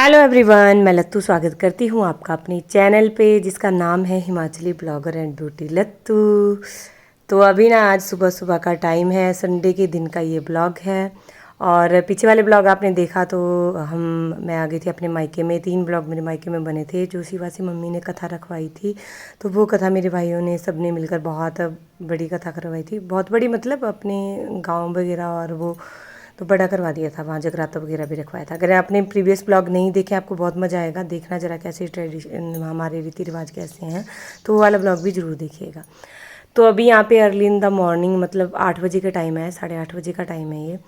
Hello everyone, मैं लत्तू स्वागत करती हूँ आपका अपनी चैनल पे जिसका नाम है हिमाचली ब्लॉगर एंड ब्यूटी लत्तू। तो अभी ना आज सुबह सुबह का टाइम है, संडे के दिन का ये ब्लॉग है। और पीछे वाले ब्लॉग आपने देखा तो मैं आ गई थी अपने मायके में। 3 ब्लॉग मेरे मायके में बने थे। जो शिवासी मम्मी ने कथा रखवाई थी तो वो कथा मेरे भाइयों ने सब ने मिलकर बहुत बड़ी कथा करवाई थी। बहुत बड़ी मतलब अपने गाँव वगैरह, और वो तो बड़ा करवा दिया था। वहाँ जगराता वगैरह भी रखवाया था। अगर आपने प्रीवियस ब्लॉग नहीं देखे आपको बहुत मज़ा आएगा, देखना ज़रा कैसे ट्रेडिशन हमारे रीति रिवाज कैसे हैं, तो वो वाला ब्लॉग भी ज़रूर देखिएगा। तो अभी यहाँ पे अर्ली इन द मॉर्निंग मतलब 8 बजे का टाइम है, 8:30 बजे का टाइम है ये।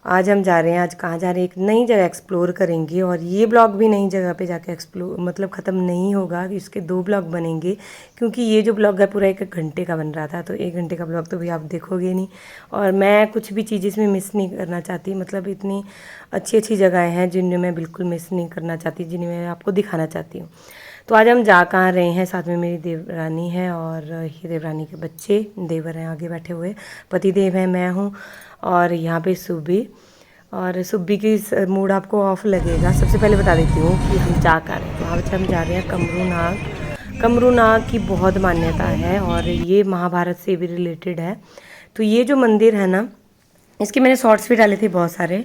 आज हम जा रहे हैं, आज कहाँ जा रहे हैं, एक नई जगह एक्सप्लोर करेंगे। और ये ब्लॉग भी नई जगह पे जाके एक्सप्लोर मतलब ख़त्म नहीं होगा, इसके 2 ब्लॉग बनेंगे। क्योंकि ये जो ब्लॉग है पूरा 1 घंटे का बन रहा था, तो 1 घंटे का ब्लॉग तो भी आप देखोगे नहीं। और मैं कुछ भी चीज़ इसमें मिस नहीं करना चाहती। मतलब इतनी अच्छी अच्छी जगहें हैं जिन्हें मैं बिल्कुल मिस नहीं करना चाहती, जिन्हें मैं आपको दिखाना चाहती हूँ। तो आज हम जा कहाँ रहे हैं, साथ में मेरी देवरानी है और ये देवरानी के बच्चे देवर हैं आगे बैठे हुए, पति देव हैं, मैं हूँ और यहाँ पे सुब्बी। और सुब्बी की मूड आपको ऑफ लगेगा। सबसे पहले बता देती हूँ कि हम जा कर रहे हैं। वहाँ पर हम जा रहे हैं कमरू नाग। कमरू नाग की बहुत मान्यता है और ये महाभारत से भी रिलेटेड है। तो ये जो मंदिर है ना, इसके मैंने शॉर्ट्स भी डाले थे बहुत सारे।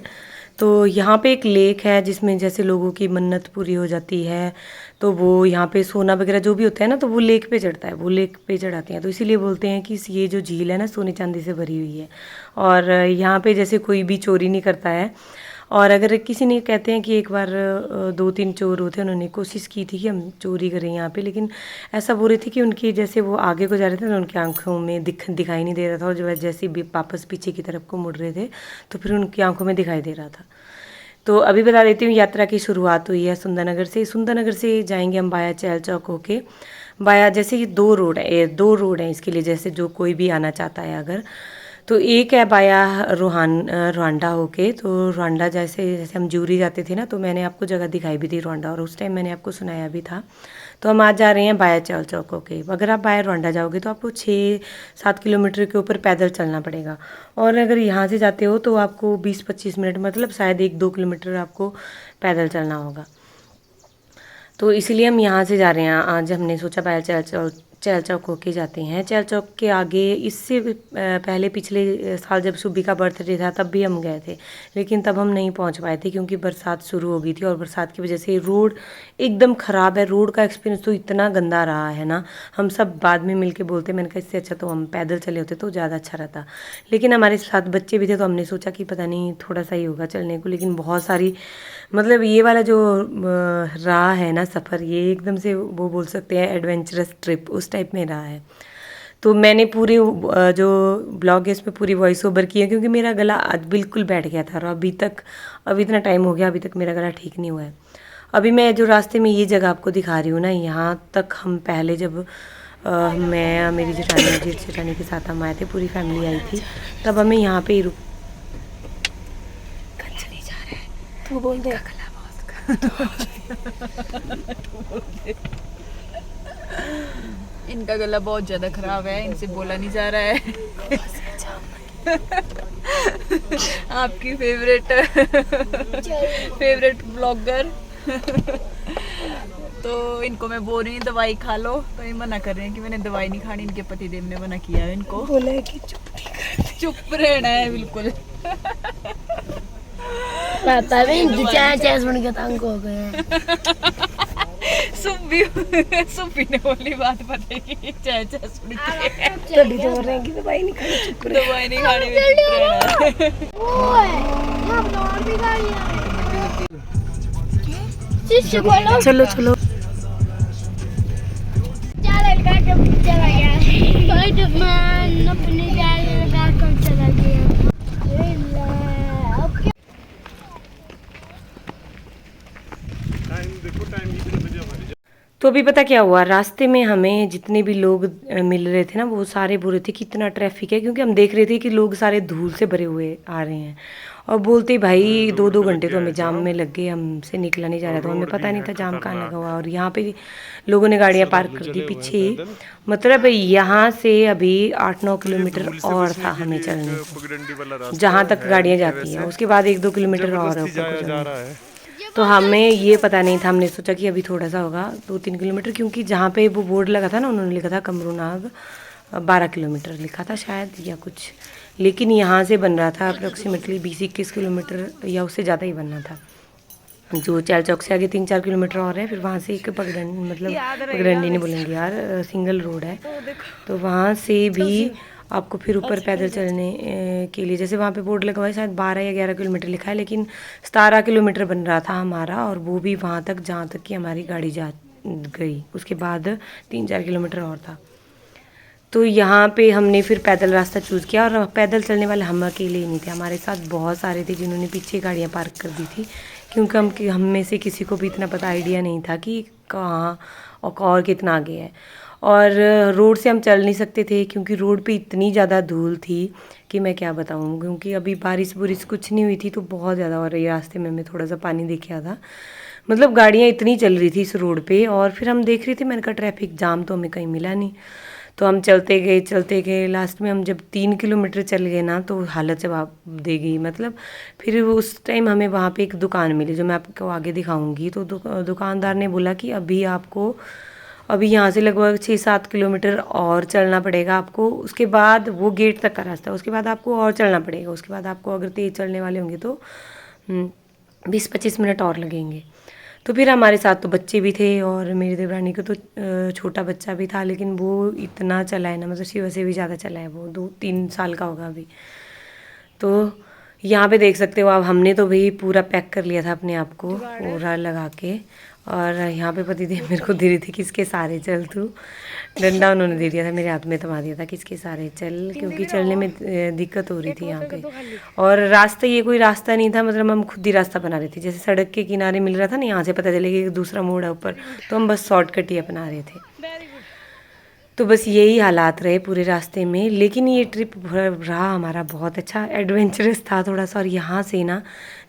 तो यहाँ पे एक लेक है जिसमें जैसे लोगों की मन्नत पूरी हो जाती है तो वो यहाँ पे सोना वगैरह जो भी होता है ना, तो वो लेक पे चढ़ता है, वो लेक पे चढ़ाते हैं। तो इसीलिए बोलते हैं कि ये जो झील है ना सोने चांदी से भरी हुई है। और यहाँ पे जैसे कोई भी चोरी नहीं करता है। और अगर किसी ने कहते हैं कि एक बार 2-3 चोर होते हैं, उन्होंने कोशिश की थी कि हम चोरी करें यहाँ पे, लेकिन ऐसा बोल रही थी कि उनकी जैसे वो आगे को जा रहे थे तो उनकी आंखों में दिखाई नहीं दे रहा था, और जो जैसे वापस पीछे की तरफ को मुड़ रहे थे तो फिर उनकी आंखों में दिखाई दे रहा था। तो अभी बता देती हूँ, यात्रा की शुरुआत हुई है सुंदरनगर से। सुंदरनगर से जाएंगे हम बाया चैल चौक होके। बाया जैसे ये 2 रोड है, 2 रोड हैं इसके लिए, जैसे जो कोई भी आना चाहता है अगर। तो एक है बाया रोहांडा होके। तो रोहांडा जैसे जैसे हम जूरी जाते थे ना, तो मैंने आपको जगह दिखाई भी थी रोहांडा, और उस टाइम मैंने आपको सुनाया भी था। तो हम आज जा रहे हैं बाया चौल चौक होके। अगर आप बाया रोहांडा जाओगे तो आपको 6-7 किलोमीटर के ऊपर पैदल चलना पड़ेगा। और अगर यहाँ से जाते हो तो आपको 20-25 मिनट मतलब शायद 1-2 किलोमीटर आपको पैदल चलना होगा। तो इसीलिए हम यहाँ से जा रहे हैं। आज हमने सोचा बाया चैल चौक होके जाते हैं। चैल चौक के आगे इससे पहले पिछले साल जब सुब्बी का बर्थडे था तब भी हम गए थे, लेकिन तब हम नहीं पहुंच पाए थे क्योंकि बरसात शुरू हो गई थी। और बरसात की वजह से रोड एकदम ख़राब है। रोड का एक्सपीरियंस तो इतना गंदा रहा है ना, हम सब बाद में मिल के बोलते, मैंने कहा इससे अच्छा तो हम पैदल चले होते तो ज़्यादा अच्छा रहता। लेकिन हमारे साथ बच्चे भी थे तो हमने सोचा कि पता नहीं थोड़ा सा ही होगा चलने को। लेकिन बहुत सारी मतलब ये वाला जो रहा है ना सफ़र, ये एकदम से वो बोल सकते हैं एडवेंचरस ट्रिप उस टाइप में रहा है। तो मैंने पूरी जो ब्लॉग है इसमें पूरी वॉइस ओवर की है क्योंकि मेरा गला आज बिल्कुल बैठ गया था, और अभी इतना टाइम हो गया, अभी तक मेरा गला ठीक नहीं हुआ है। अभी मैं जो रास्ते में ये जगह आपको दिखा रही हूँ ना, यहाँ तक हम पहले जब मैं मेरी जेठानी के साथ हम आए थे, पूरी फैमिली आई थी, तब हमें यहाँ पे ही रुक नहीं जा रहा है। तू बोल दे इनका गला बहुत ज्यादा खराब है, इनसे बोला नहीं जा रहा है। आपकी फेवरेट ब्लॉगर। तो इनको मैं बोल रही हूँ दवाई खा लो, तो ये मना कर रहे हैं कि मैंने दवाई नहीं खानी। इनके पतिदेव ने मना किया है, इनको बोला है कि चुप रहना है बिल्कुल। पापा भी चाय सुन के तंग हो गए। सुब्बी ने बोली बात पता है कि चाय सुन के तभी तो बोल रहे हैं कि दवाई नहीं खानी, दवाई नहीं खानी में चुप रहना है। चलो चलो तो अभी पता क्या हुआ, रास्ते में हमें जितने भी लोग मिल रहे थे ना, वो सारे बोल रहे थे कि इतना ट्रैफिक है, क्योंकि हम देख रहे थे कि लोग सारे धूल से भरे हुए आ रहे हैं। और बोलते भाई 2-2 घंटे तो हमें जाम में लग गए, हमसे निकला नहीं जा रहा। तो हमें पता नहीं था जाम कहाँ लगा हुआ। और यहाँ पे लोगों ने गाड़ियाँ पार्क कर दी पीछे ही। मतलब यहाँ से अभी 8-9 किलोमीटर और था हमें चलने को, जहाँ तक गाड़ियाँ जाती हैं। उसके बाद 1-2 किलोमीटर और है ऊपर को जाना। तो हमें ये पता नहीं था, हमने सोचा कि अभी थोड़ा सा होगा 2-3 किलोमीटर, क्योंकि जहाँ पे वो बोर्ड लगा था ना उन्होंने लिखा था कमरूनाग 12 किलोमीटर लिखा था शायद या कुछ, लेकिन यहाँ से बन रहा था अप्रोक्सीमेटली 20-21 किलोमीटर या उससे ज़्यादा ही बनना था। जो चैल चौक से आगे 3-4 किलोमीटर और है, फिर वहाँ से एक पगडंडी, मतलब पगडंडी नहीं बोलेंगे यार, सिंगल रोड है, तो वहाँ से भी आपको फिर ऊपर पैदल चलने के लिए, जैसे वहाँ पे बोर्ड लगा हुआ है शायद 12 या 11 किलोमीटर लिखा है, लेकिन 17 किलोमीटर बन रहा था हमारा, और वो भी वहाँ तक जहाँ तक कि हमारी गाड़ी जा गई, उसके बाद 3-4 किलोमीटर और था। तो यहाँ पे हमने फिर पैदल रास्ता चूज़ किया, और पैदल चलने वाले हम अकेले ही नहीं थे, हमारे साथ बहुत सारे थे जिन्होंने पीछे गाड़ियाँ पार्क कर दी थी, क्योंकि हम में से किसी को भी इतना पता आइडिया नहीं था कि कहाँ और कितना आगे है, और रोड से हम चल नहीं सकते थे क्योंकि रोड पे इतनी ज़्यादा धूल थी कि मैं क्या बताऊँ, क्योंकि अभी बारिश बुरिश कुछ नहीं हुई थी तो बहुत ज़्यादा हो रही। रास्ते में मैं थोड़ा सा पानी देख आया था, मतलब गाड़ियाँ इतनी चल रही थी इस रोड पे, और फिर हम देख रहे थे, मैंने कहा ट्रैफिक जाम तो हमें कहीं मिला नहीं, तो हम चलते गए, लास्ट में हम जब 3 किलोमीटर चल गए ना तो हालत जवाब दे गई, मतलब फिर उस टाइम हमें वहाँ पे एक दुकान मिली जो मैं आपको आगे दिखाऊंगी। तो दुकानदार ने बोला कि अभी यहाँ से लगभग 6-7 किलोमीटर और चलना पड़ेगा आपको, उसके बाद वो गेट तक का रास्ता है, उसके बाद आपको और चलना पड़ेगा, उसके बाद आपको अगर तेज़ चलने वाले होंगे तो 20-25 मिनट और लगेंगे। तो फिर हमारे साथ तो बच्चे भी थे, और मेरी देवरानी को तो छोटा बच्चा भी था, लेकिन वो इतना चला है ना, मतलब शिवा से भी ज़्यादा चला है, वो 2-3 साल का होगा अभी। तो यहाँ पे देख सकते हो आप, हमने तो भाई पूरा पैक कर लिया था अपने आप को पूरा लगा के, और यहाँ पे पतिदेव मेरे को दे रही थी किसके सहारे चल तू, डंडा उन्होंने दे दिया था मेरे हाथ में, थमा दिया था किसके सहारे चल, क्योंकि चलने में दिक्कत हो रही थी यहाँ पे। और रास्ता ये कोई रास्ता नहीं था, मतलब हम खुद ही रास्ता बना रहे थे, जैसे सड़क के किनारे मिल रहा था ना, यहाँ से पता चलेगा कि दूसरा मोड़ है ऊपर, तो हम बस शॉर्टकट ही अपना रहे थे। तो बस यही हालात रहे पूरे रास्ते में, लेकिन ये ट्रिप रहा हमारा बहुत अच्छा, एडवेंचरस था थोड़ा सा। और यहाँ से ना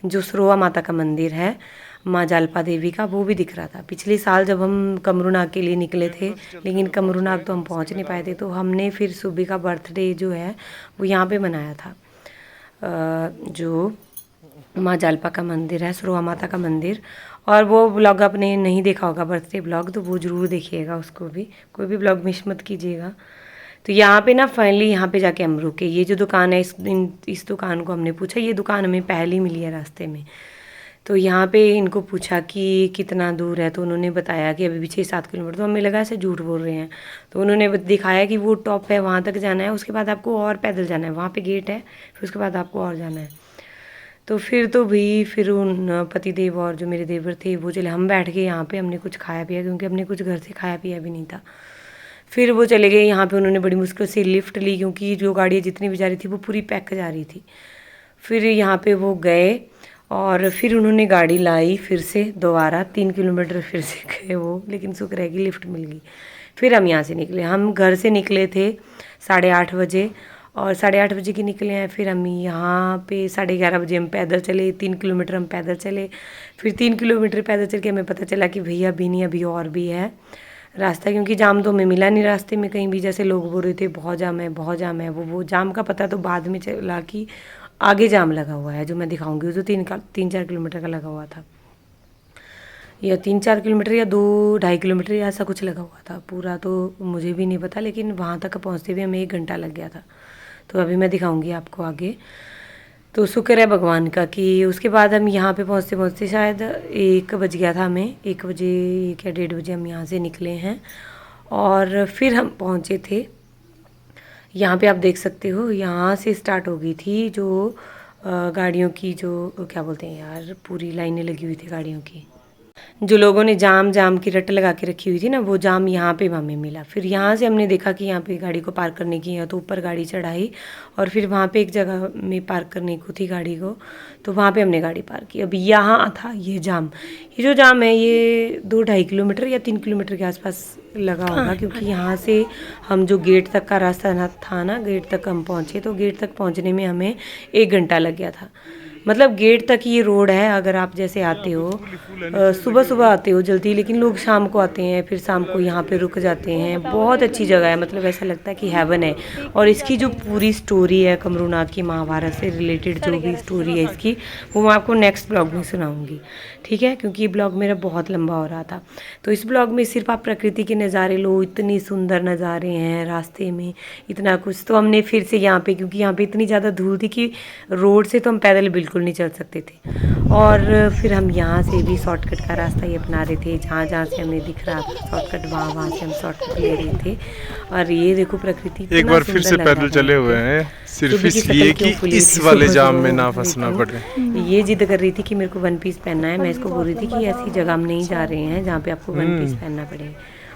जो सरोवा माता का मंदिर है, माँ जालपा देवी का, वो भी दिख रहा था। पिछले साल जब हम कमरूनाग के लिए निकले थे, लेकिन कमरूनाग तो हम पहुँच नहीं पाए थे, तो हमने फिर सुबह का बर्थडे जो है वो यहाँ पे मनाया था, जो माँ जालपा का मंदिर है, सरोवा माता का मंदिर। और वो ब्लॉग आपने नहीं देखा होगा, बर्थडे ब्लॉग, तो वो ज़रूर देखिएगा उसको भी, कोई भी ब्लॉग मिस मत कीजिएगा। तो यहाँ पे ना फाइनली यहाँ पे जाके हम रुके। ये जो दुकान है, इस दुकान को हमने पूछा, ये दुकान हमें पहले ही मिली है रास्ते में। तो यहाँ पे इनको पूछा कि कितना दूर है, तो उन्होंने बताया कि अभी भी 6-7 किलोमीटर। तो हमें लगा ऐसे झूठ बोल रहे हैं, तो उन्होंने दिखाया कि वो टॉप है, वहाँ तक जाना है, उसके बाद आपको और पैदल जाना है, वहाँ पे गेट है, फिर उसके बाद आपको और जाना है। तो फिर उन पतिदेव और जो मेरे देवर थे वो चले, हम बैठ गए यहाँ पे, हमने कुछ खाया पिया, क्योंकि हमने कुछ घर से खाया पिया भी नहीं था। फिर वो चले गए यहाँ पे, उन्होंने बड़ी मुश्किल से लिफ्ट ली, क्योंकि जो गाड़ियाँ जितनी भी जा रही थी वो पूरी पैक जा रही थी। फिर यहाँ पे वो गए, और फिर उन्होंने गाड़ी लाई फिर से दोबारा 3 किलोमीटर फिर से गए वो, लेकिन शुक्र है कि लिफ्ट मिल गई। फिर हम यहाँ से निकले, हम घर से निकले थे 8:30 बजे, और 8:30 बजे की निकले हैं। फिर हम यहाँ पे 11:30 बजे हम पैदल चले, 3 किलोमीटर हम पैदल चले। फिर 3 किलोमीटर पैदल चल के हमें पता चला कि भैया अभी नहीं, अभी और भी है रास्ता, क्योंकि जाम तो हमें मिला नहीं रास्ते में कहीं भी, जैसे लोग बोल रहे थे बहुत जाम है बहुत जाम है। वो जाम का पता तो बाद में चला कि आगे जाम लगा हुआ है, जो मैं दिखाऊंगी, जो 3-4 किलोमीटर का लगा हुआ था, या 3-4 किलोमीटर या 2-2.5 किलोमीटर या ऐसा कुछ लगा हुआ था, पूरा तो मुझे भी नहीं पता, लेकिन वहाँ तक पहुँचते भी हमें 1 घंटा लग गया था। तो अभी मैं दिखाऊंगी आपको आगे। तो शुक्र है भगवान का कि उसके बाद हम यहाँ पे पहुँचते पहुँचते शायद 1 बज गया था हमें, 1 बजे या 1:30 बजे हम यहाँ से निकले हैं। और फिर हम पहुँचे थे यहाँ पे, आप देख सकते हो यहाँ से स्टार्ट हो गई थी जो गाड़ियों की, जो क्या बोलते हैं यार, पूरी लाइनें लगी हुई थी गाड़ियों की, जो लोगों ने जाम की रट लगा के रखी हुई थी ना, वो जाम यहाँ पे हमें मिला। फिर यहाँ से हमने देखा कि यहाँ पे गाड़ी को पार्क करने की है, तो ऊपर गाड़ी चढ़ाई, और फिर वहाँ पे एक जगह में पार्क करने को थी गाड़ी को, तो वहाँ पे हमने गाड़ी पार्क की। अभी यहाँ था ये जाम, ये जो जाम है ये 2-2.5 किलोमीटर या 3 किलोमीटर के आसपास लगा होगा, क्योंकि यहाँ से हम जो गेट तक का रास्ता था ना, गेट तक हम पहुँचे, तो गेट तक पहुँचने में हमें 1 घंटा लग गया था। मतलब गेट तक ये रोड है। अगर आप जैसे आते हो सुबह सुबह आते हो जल्दी, लेकिन लोग शाम को आते हैं, फिर शाम को यहाँ पे रुक जाते हैं। बहुत अच्छी जगह है, मतलब ऐसा लगता है कि हेवन है। और इसकी जो पूरी स्टोरी है कमरूनाथ की, महाभारत से रिलेटेड जो भी स्टोरी है इसकी, वो मैं आपको नेक्स्ट ब्लॉग में सुनाऊंगी, ठीक है, क्योंकि ये ब्लॉग मेरा बहुत लंबा हो रहा था। तो इस ब्लॉग में सिर्फ आप प्रकृति के नज़ारे लो, इतनी सुंदर नज़ारे हैं रास्ते में, इतना कुछ। तो हमने फिर से यहाँ पे, क्योंकि यहाँ पे इतनी ज़्यादा धूल थी कि रोड से तो हम पैदल बिल्कुल नहीं चल सकते थे, और फिर हम यहाँ से भी शॉर्टकट का रास्ता ही अपना रहे थे। जहाँ जहाँ से हमें दिख रहा था शॉर्टकट, वहाँ से हम शॉर्टकट ले रहे थे। और ये देखो प्रकृति एक बार फिर से पैदल चले हुए हैं, सिर्फ इसलिए कि इस वाले जाम में ना फंसना पड़े। ये जिद कर रही थी कि मेरे को वन पीस पहनना है। मैं इसको बोल रही थी कि ऐसी जगह हम नहीं जा रहे हैं जहाँ पे आपको वन पीस पहनना पड़े।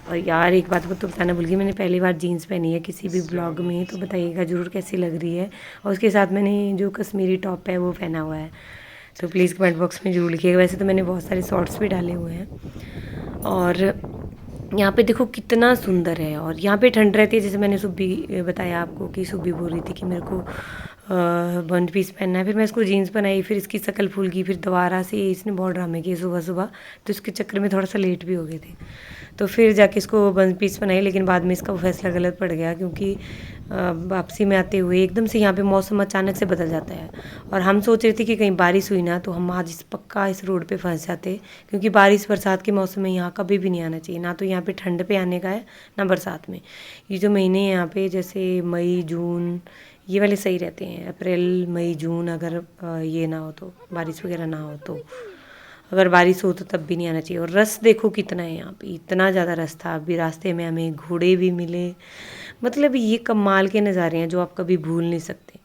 और यार एक बात को तो बताना भूल गई, मैंने पहली बार जीन्स पहनी है किसी भी ब्लॉग में, तो बताइएगा ज़रूर कैसी लग रही है। और उसके साथ मैंने जो कश्मीरी टॉप है वो पहना हुआ है, तो प्लीज़ कमेंट बॉक्स में ज़रूर लिखिएगा। वैसे तो मैंने बहुत सारे शॉर्ट्स भी डाले हुए हैं। और यहाँ पे देखो कितना सुंदर है, और यहाँ पे ठंड रहती है। जैसे मैंने सुबह बताया आपको कि सुबह बोल रही थी कि मेरे को वन पीस पहनना है, फिर मैं इसको जीन्स बनाई, फिर इसकी शकल फूल गई, फिर दोबारा से इसने बहुत ड्रामे किए सुबह सुबह, तो इसके चक्कर में थोड़ा सा लेट भी हो गए थे। तो फिर जाके इसको वन पीस बनाई, लेकिन बाद में इसका फैसला गलत पड़ गया, क्योंकि वापसी में आते हुए एकदम से यहाँ पे मौसम अचानक से बदल जाता है। और हम सोच रहे थे कि कहीं बारिश हुई ना तो हम आज पक्का इस रोड पे फंस जाते, क्योंकि बारिश बरसात के मौसम में यहाँ कभी भी नहीं आना चाहिए। ना तो यहाँ पे ठंड पे आने का है, ना बरसात में। ये जो महीने हैं यहाँ पे, जैसे मई जून, ये वाले सही रहते हैं। अप्रैल मई जून, अगर ये ना हो तो, बारिश वगैरह ना हो तो, अगर बारिश हो तो तब भी नहीं आना चाहिए। और रस देखो कितना है यहाँ पे, इतना ज़्यादा रस था। अभी रास्ते में हमें घोड़े भी मिले। मतलब ये कमाल के नज़ारे हैं जो आप कभी भूल नहीं सकते।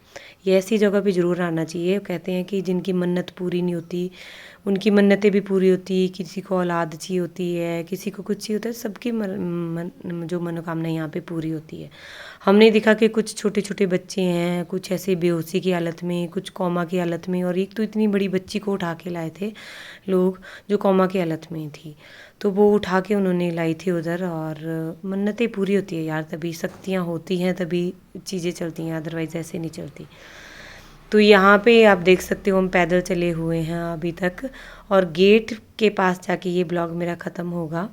ये ऐसी जगह पे ज़रूर आना चाहिए। कहते हैं कि जिनकी मन्नत पूरी नहीं होती उनकी मन्नतें भी पूरी होती। किसी को औलाद चाहिए होती है, किसी को कुछ चाहिए होता है, सबकी जो मनोकामना यहाँ पे पूरी होती है। हमने देखा कि कुछ छोटे छोटे बच्चे हैं, कुछ ऐसे बेहोशी की हालत में, कुछ कोमा की हालत में, और एक तो इतनी बड़ी बच्ची को उठा के लाए थे लोग जो कोमा की हालत में थी, तो वो उठा के उन्होंने लाई थी उधर। और मन्नतें पूरी होती है यार, तभी शक्तियाँ होती हैं, तभी चीज़ें चलती हैं, अदरवाइज़ ऐसे नहीं चलती। तो यहाँ पे आप देख सकते हो हम पैदल चले हुए हैं अभी तक, और गेट के पास जाके ये ब्लॉग मेरा ख़त्म होगा।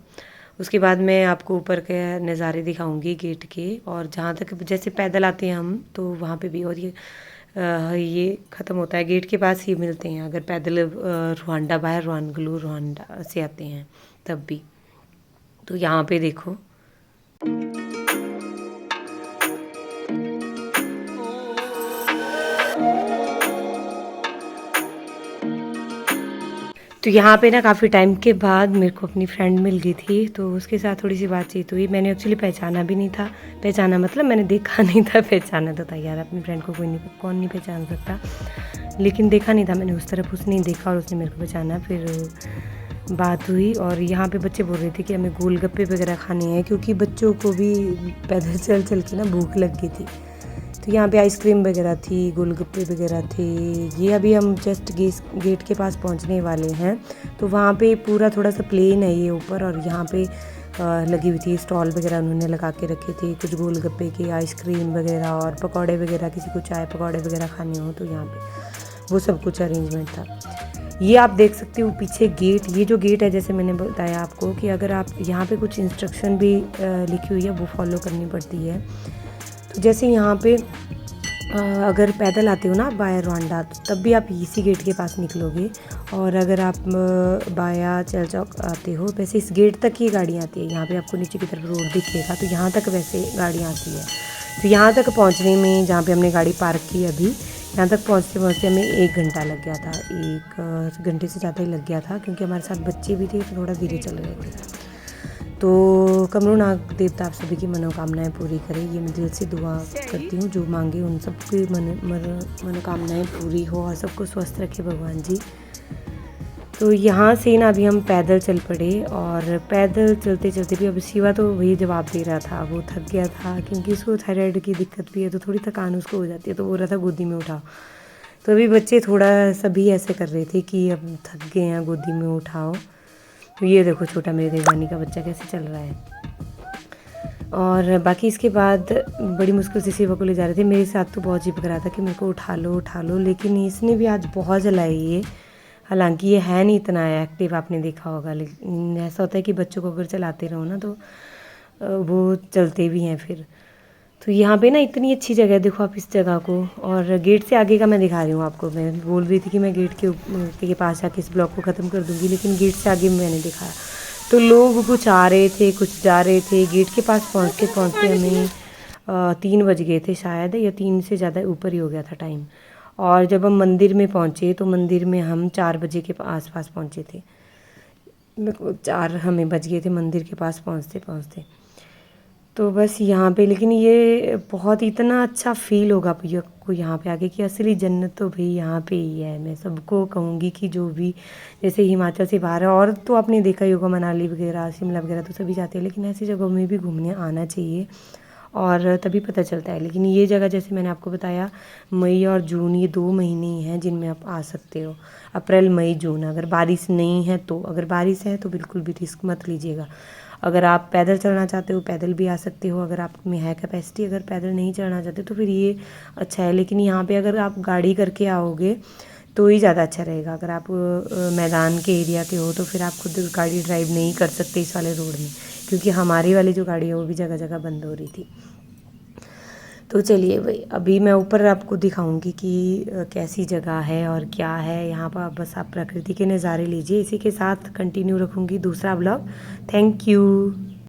उसके बाद मैं आपको ऊपर के नज़ारे दिखाऊंगी गेट के, और जहाँ तक जैसे पैदल आते हैं हम तो वहाँ पे भी। और ये ख़त्म होता है गेट के पास ही मिलते हैं, अगर पैदल रुवांडा बाहर रुवानगलू रुवांडा से आते हैं तब भी। तो यहाँ पे देखो तो यहाँ पे ना काफ़ी टाइम के बाद मेरे को अपनी फ्रेंड मिल गई थी, तो उसके साथ थोड़ी सी बातचीत हुई। मैंने एक्चुअली पहचाना भी नहीं था, पहचाना मतलब मैंने देखा नहीं था, पहचाना तो था यार, अपनी फ्रेंड को कौन नहीं पहचान सकता, लेकिन देखा नहीं था मैंने उस तरफ, उसने देखा और उसने मेरे को पहचाना। फिर बात हुई, और यहाँ पे बच्चे बोल रहे थे कि हमें गोलगप्पे वगैरह खाने हैं, क्योंकि बच्चों को भी पैदल चल चल के ना भूख लग गई थी। तो यहाँ पे आइसक्रीम वगैरह थी, गोलगप्पे वगैरह थे। ये अभी हम जस्ट गेट के पास पहुँचने वाले हैं, तो वहाँ पे पूरा थोड़ा सा प्लेन है ये ऊपर, और यहाँ पे लगी हुई थी स्टॉल वगैरह उन्होंने लगा के रखे थे, कुछ गोलगप्पे के, आइसक्रीम वगैरह और पकौड़े वगैरह, किसी को चाय पकौड़े वगैरह खाने हो तो यहाँ पे वो सब कुछ अरेंजमेंट था। ये आप देख सकते हो पीछे गेट, ये जो गेट है जैसे मैंने बताया आपको कि अगर आप यहाँ पे कुछ इंस्ट्रक्शन भी लिखी हुई है वो फॉलो करनी पड़ती है। तो जैसे यहाँ पे अगर पैदल आते हो ना आप बाया रुवांडा, तो तब भी आप इसी गेट के पास निकलोगे, और अगर आप बाया चल चौक आते हो, वैसे इस गेट तक ही गाड़ियाँ आती है। यहाँ पे आपको नीचे की तरफ रोड दिखेगा, तो यहाँ तक वैसे गाड़ियाँ आती है। तो यहाँ तक पहुँचने में, जहाँ पे हमने गाड़ी पार्क की अभी, यहाँ तक पहुँचते पहुँचते हमें 1 घंटा लग गया था, 1 घंटे से ज़्यादा ही लग गया था, क्योंकि हमारे साथ बच्चे भी थे तो थोड़ा धीरे चल रहे थे। तो कमरूनाथ देवता आप सभी की मनोकामनाएं पूरी करें, ये मैं दिल से दुआ करती हूँ। जो मांगे उन सबकी मनोकामनाएं पूरी हो, और सबको स्वस्थ रखे भगवान जी। तो यहाँ से ना अभी हम पैदल चल पड़े, और पैदल चलते चलते भी अब शिवा तो वही जवाब दे रहा था, वो थक गया था, क्योंकि उसको थायराइड की दिक्कत भी है, तो थोड़ी थकान उसको हो जाती है, तो बोल रहा था गोदी में उठाओ। तो अभी बच्चे थोड़ा सभी ऐसे कर रहे थे कि अब थक गए हैं, गोदी में उठाओ। तो ये देखो छोटा मेरे देवानी का बच्चा कैसे चल रहा है। और बाकी इसके बाद बड़ी मुश्किल से शिवा को ले जा रहे थे। मेरे साथ तो बहुत चिपक रहा था कि मेरे को उठा लो, लेकिन इसने भी आज बहुत जलाई है। हालांकि ये है नहीं इतना एक्टिव, आपने देखा होगा, लेकिन ऐसा होता है कि बच्चों को अगर चलाते रहो ना तो वो चलते भी हैं फिर। तो यहाँ पे ना इतनी अच्छी जगह है, देखो आप इस जगह को। और गेट से आगे का मैं दिखा रही हूँ आपको। मैं बोल रही थी कि मैं गेट के पास आके इस ब्लॉग को ख़त्म कर दूँगी, लेकिन गेट से आगे मैंने दिखाया। तो लोग कुछ आ रहे थे, कुछ जा रहे थे। गेट के पास पहुँचते पहुँचते हमें 3 बज गए थे शायद, या 3 से ज़्यादा ऊपर ही हो गया था टाइम। और जब हम मंदिर में पहुँचे तो मंदिर में हम 4 बजे के आसपास पहुँचे थे। 4 हमें बज गए थे मंदिर के पास पहुँचते पहुँचते। तो बस यहाँ पे, लेकिन ये बहुत इतना अच्छा फील होगा भैया को यहाँ पे आके कि असली जन्नत तो भाई यहाँ पे ही है। मैं सबको कहूँगी कि जो भी जैसे हिमाचल से बाहर है, और तो आपने देखा ही होगा मनाली वगैरह, शिमला वगैरह तो सभी जाते हैं, लेकिन ऐसी जगहों में भी घूमने आना चाहिए और तभी पता चलता है। लेकिन ये जगह जैसे मैंने आपको बताया, मई और जून ये 2 महीने ही हैं जिनमें आप आ सकते हो। अप्रैल, मई, जून। अगर बारिश नहीं है तो, अगर बारिश है तो बिल्कुल भी रिस्क मत लीजिएगा। अगर आप पैदल चलना चाहते हो पैदल भी आ सकते हो, अगर आप में है कैपेसिटी। अगर पैदल नहीं चलना चाहते तो फिर ये अच्छा है। लेकिन यहाँ पे अगर आप गाड़ी करके आओगे तो ही ज़्यादा अच्छा रहेगा। अगर आप मैदान के एरिया के हो तो फिर आप खुद गाड़ी ड्राइव नहीं कर सकते इस वाले रोड में, क्योंकि हमारी वाली जो गाड़ी है वो भी जगह जगह बंद हो रही थी। तो चलिए भाई, अभी मैं ऊपर आपको दिखाऊंगी कि कैसी जगह है और क्या है यहाँ पर। बस आप प्रकृति के नज़ारे लीजिए। इसी के साथ कंटिन्यू रखूँगी दूसरा ब्लॉग। Thank you.